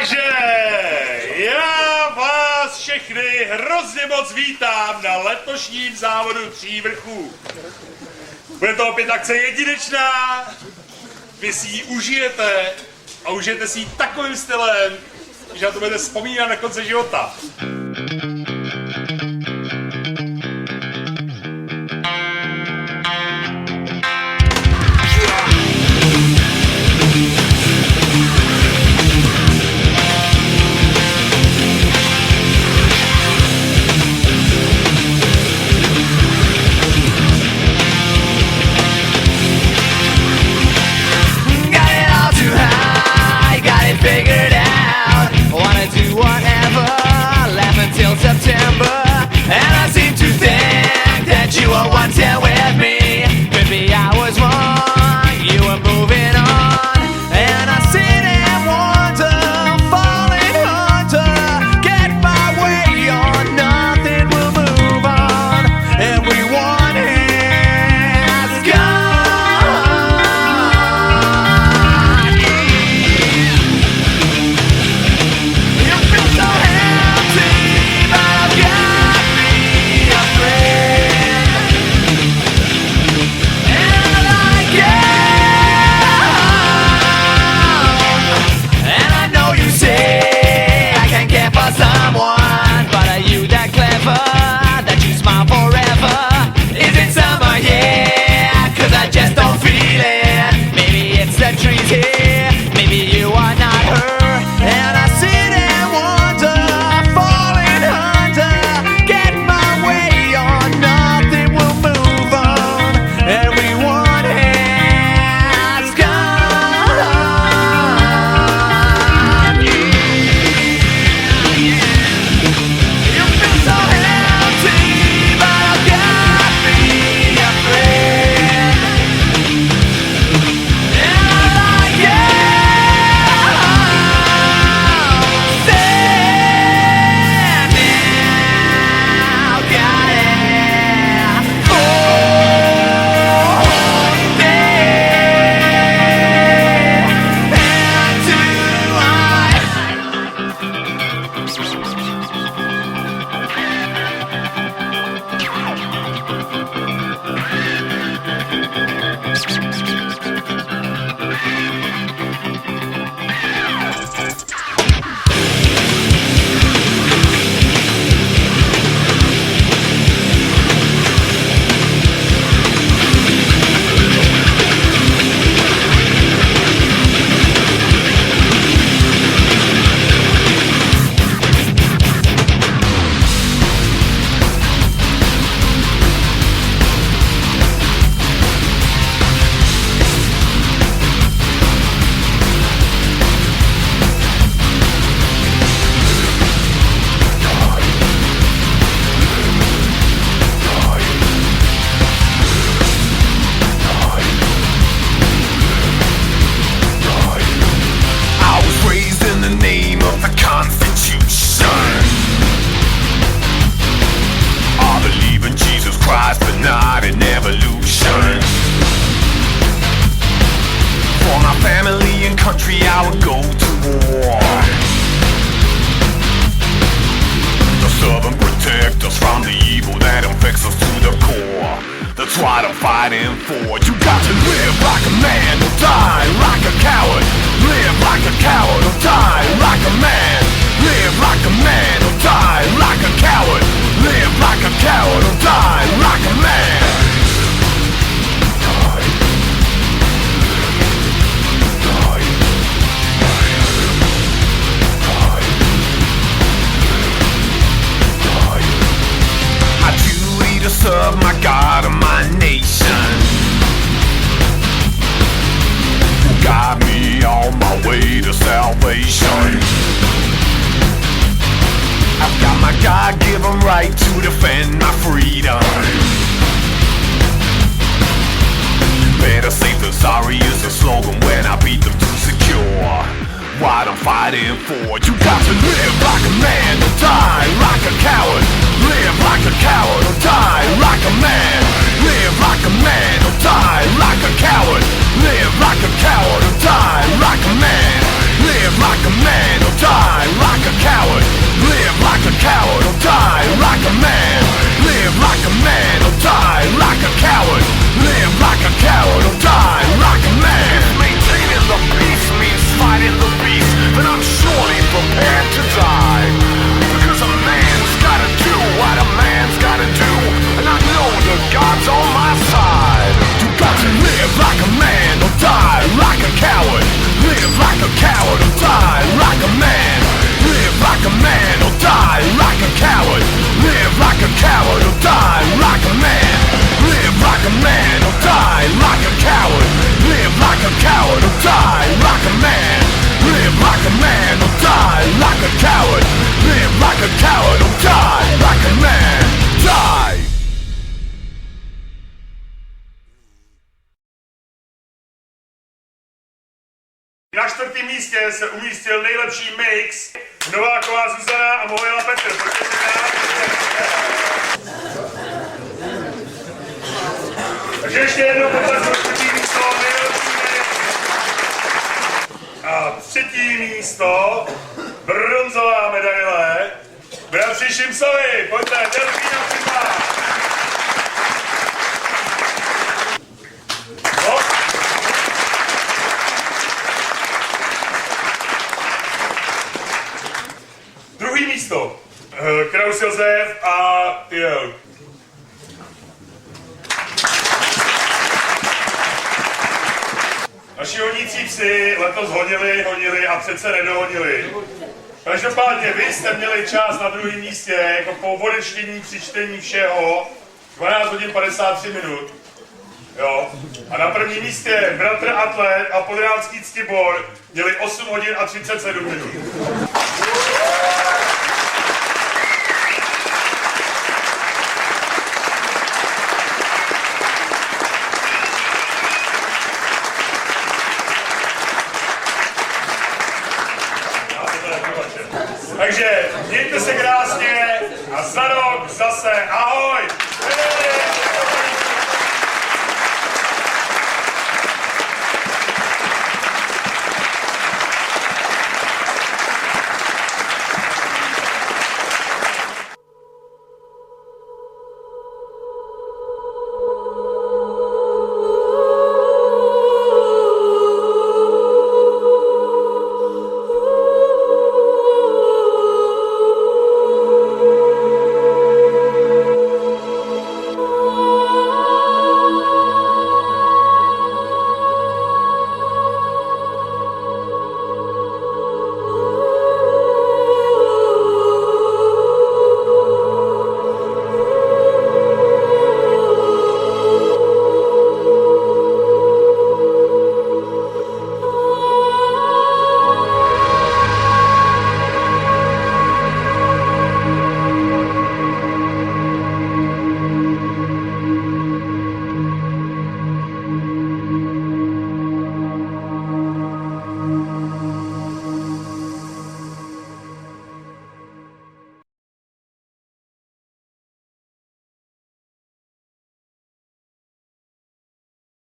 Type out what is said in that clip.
Takže já vás všechny hrozně moc vítám na letošním závodu 3 vrchů. Bude to opět akce jedinečná, vy si ji užijete a užijete si ji takovým stylem, že na to budete vzpomínat na konci života. September, and I seem to think that you were once here with me. Maybe I was wrong, you were moving on, and I sit and wonder, falling under, get my way or nothing will move on. Everyone has gone. You feel so empty. Someone, but are you that clever that you smile forever? Is it summer? Yeah, 'cause I just don't feel it. Maybe it's the trees here, maybe you are not her. And I sit and wonder, falling under, get my way or nothing will move on. Everyone has gone. You feel so empty, but I've got me a friend, and I like it. Stand now, got it. Country, I would go to war to serve and protect us from the evil that infects us to the core. That's what I'm fighting for. You got to live like a man or die like a coward. Live like a coward or die like a man. Live like a man or die like a coward. Live like a coward or die like a man. To serve my God and my nation, who guide me on my way to salvation. I've got my God-given right to defend my freedom. Better safe than sorry is the slogan when I beat them to secure what I'm fighting for. You got to live like a man or die like a coward. Live like a coward or die like a man. Live like a man or die like a coward. Live like a coward or die like a man. Live like a man or die čtvrtém místě se umístil nejlepší mix Nováková Zuzana a Mohojla Petr. Pojďte si dát. Takže ještě jednou potlesk čtvrtý místo, nejlepší mix. A třetí místo, bronzová medaile, bratři Šimsovi. Pojďte, Delfína Připa. Druhý místo, Kraus Josef a Jel. Naši honící psi letos honili a přece nedohonili. Každopádně vy jste měli čas na druhém místě, jako po odečtení, při čtení všeho, 12 hodin 53 minut. Jo. A na prvním místě bratr Atlet a Podránský Ctibor měli 8 hodin a 37 minut. Takže mějte se krásně a za rok zase ahoj!